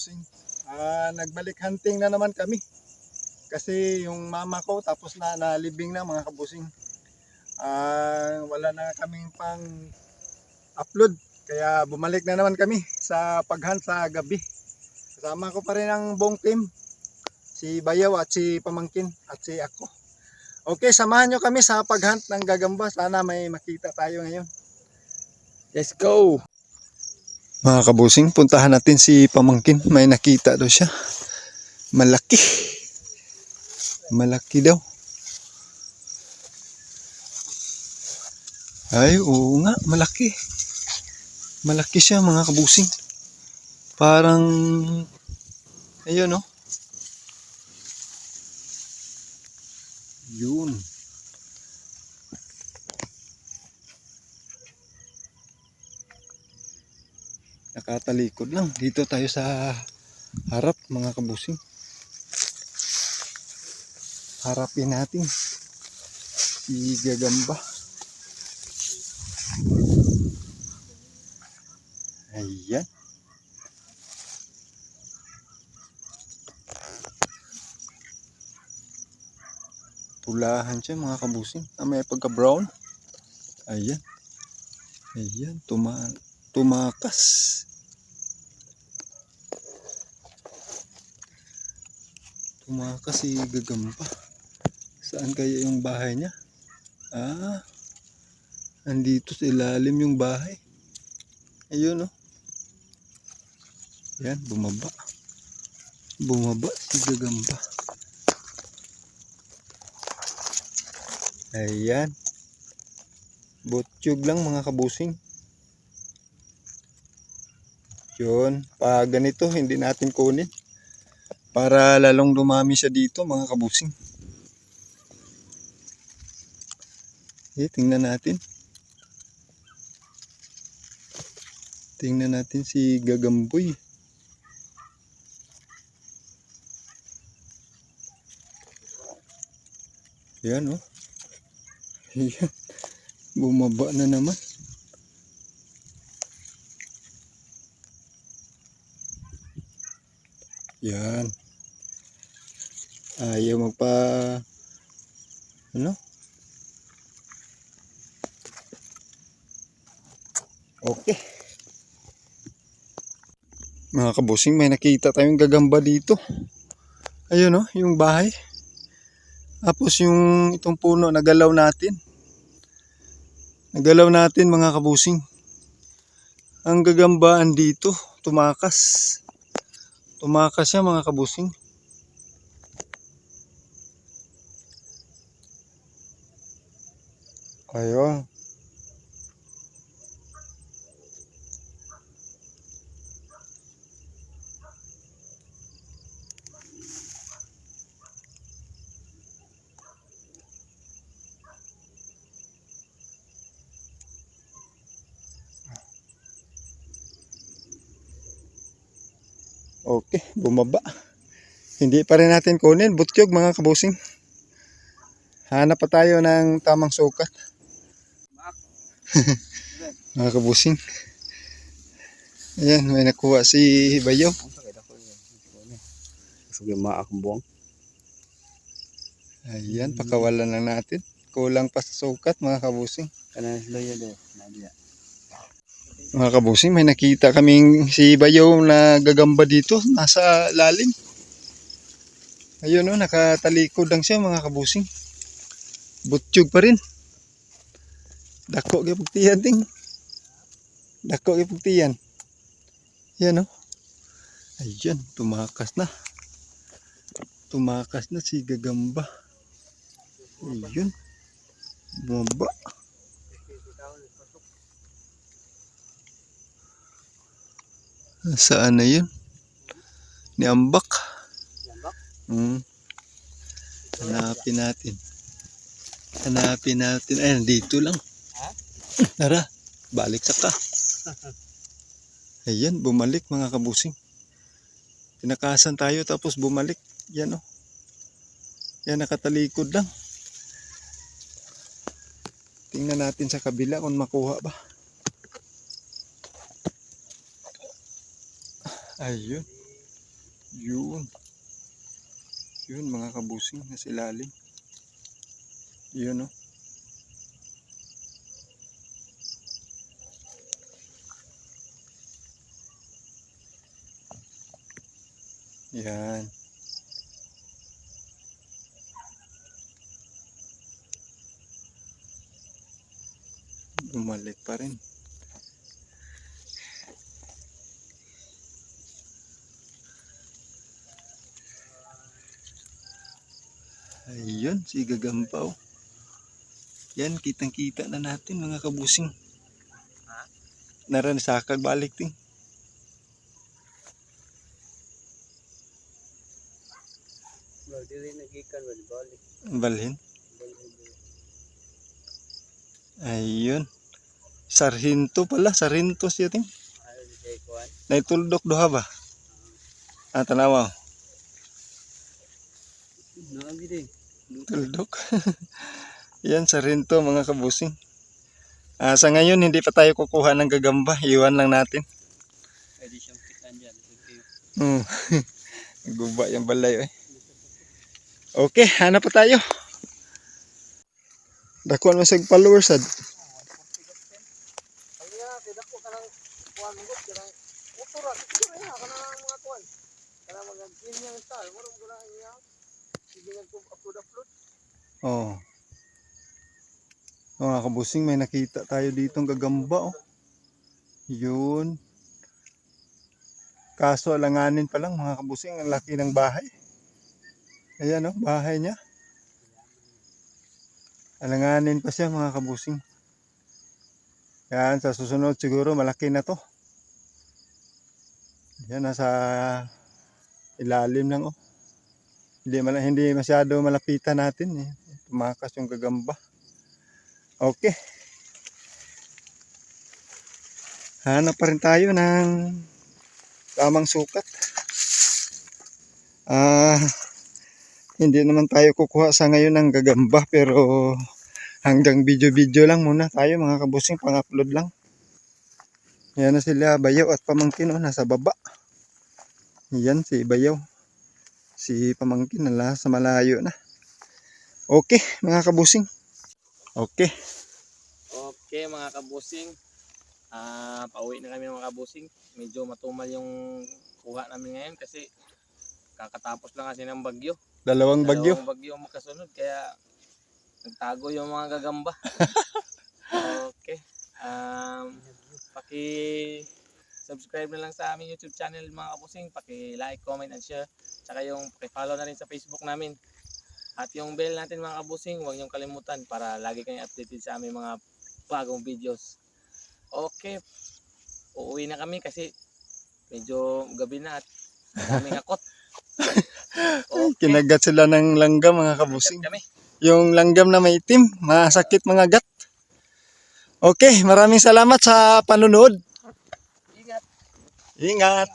kabusing. Nagbalik hunting na naman kami. Kasi yung mama ko tapos na nalibing na mga kabusing. Wala na kaming pang upload. Kaya bumalik na naman kami sa paghunt sa gabi. Kasama ko pa rin ang buong team. Si Bayaw at si Pamangkin at si ako. Okay, samahan nyo kami sa paghunt ng gagamba. Sana may makita tayo ngayon. Let's go! Mga kabusing, puntahan natin si Pamangkin. May nakita daw siya. Malaki. Malaki daw. Ay, oo nga, malaki. Malaki siya mga kabusing. Parang, ayun oh. Yun. Nakatalikod lang. Dito tayo sa harap mga kabusing. Harapin natin si gagamba. Ayan. Tulahan siya mga kabusing. May pagka-brown. Ayan. Ayan. Tumakas. Tumakas si gagamba. Saan kaya yung bahay niya? Andito sa ilalim yung bahay. Ayun oh. Yan, bumaba. Bumaba si gagamba. Ayan. Butchog lang mga kabusing. Yun. Pag ganito, hindi natin kunin. Para lalong dumami siya dito mga kabusing. Tingnan natin. Tingnan natin si gagamboy. Yan oh. Yan. Bumaba na naman. Yan. Ayaw magpa ano? Okay. Mga kabusing, may nakita tayong gagamba dito. Ayun oh, yung bahay. Tapos yung itong puno nagalaw natin. Nagalaw natin mga kabusing. Ang gagambaan dito, tumakas. Tumakas siya mga kabusing. Ayun. Okay, bumaba. Hindi pa rin natin kunin. Butyog mga kabusing. Hanap pa tayo ng tamang sukat. Mga kabusing. Ayan, may nakuha si Bayaw. Ayan, pakawalan lang natin. Kulang pa sa sukat mga kabusing. Mga kabusing, may nakita kaming si Bayaw na gagamba dito. Nasa lalim. Ayun o, nakatalikod lang siya mga kabusing. Butsyog pa rin. Dako kipagtiyan ting. Dako kipagtiyan. Yan o. Ayan, tumakas na. Tumakas na si gagamba. Ayun. Bumaba. Saan na yun? Niambak. Hanapin natin. Hanapin natin. Ay, nandito lang. Tara, balik sa ka. Ayan, bumalik mga kabusing. Tinakasan tayo tapos bumalik. Yan o. Yan, nakatalikod lang. Tingnan natin sa kabila kung makuha ba. Ayun. Yun. Yun mga kabusing, nasa ilalim. Yun oh. Yan. Bumalik pa rin. Ayun, si Gagampaw. Yan, kitang-kita na natin mga kabusing. Naran sa balik ting. Dili nagikan balik. Balhin. Ayun. Sarhinto pala, Sarhinto siya ting. Ayo di kay kuan. Naituldok doha ba? Ah, tanawa. Naagi din. Tuldok. Yan, Sarhinto mga kabusing. Sa ngayon, hindi pa tayo kukuha ng gagamba. Iwan lang natin. Pwede siyang pitan diyan. Guba yung balay eh. Okay, hanap pa tayo. Dakuan mo sa followers sad. Kaya tidako kanang kuan mo kanang utura picture kanang mga kuan. Kanang mga ganyan style, mo guna niya. Sige nag-upload. Oh. Mga kabusing, may nakita tayo ditong gagamba oh. Yun. Kaso alanganin pa lang mga kabusing, ang laki ng bahay. Ayan oh, bahay niya. Alanganin pa siya mga kabusing. Yan, sa susunod siguro malaki na to. Yan, nasa ilalim lang oh. Hindi masyado malapitan natin eh. Tumakas yung gagamba. Okay. Hanap pa rin tayo ng tamang sukat. Hindi naman tayo kukuha sa ngayon ng gagamba pero hanggang video-video lang muna tayo mga kabusing, pang-upload lang. Yan na sila Bayaw at Pamangkin oh, nasa baba. Yan si Bayaw. Si Pamangkin nala sa malayo na. Okay mga kabusing. Okay. Okay mga kabusing. Pauwi na kami mga kabusing. Medyo matumal yung kuha namin ngayon kasi kakatapos lang kasi ng bagyo. Dalawang bagyo. Dalawang bagyo ang makasunod kaya nagtago yung mga gagamba. Okay. Paki-subscribe na lang sa aming YouTube channel mga kabusing. Paki-like, comment, and share. Tsaka yung paki-follow na rin sa Facebook namin. At yung bell natin mga kabusing, huwag niyong kalimutan para lagi kayong updated sa aming mga bagong videos. Okay. Uuwi na kami kasi medyo gabi na at daming akot. Okay. Kinagat sila ng langgam mga kabusing. Kami. Yung langgam na may itim, masakit mga gat. Okay, maraming salamat sa panunod. Ingat. Ingat.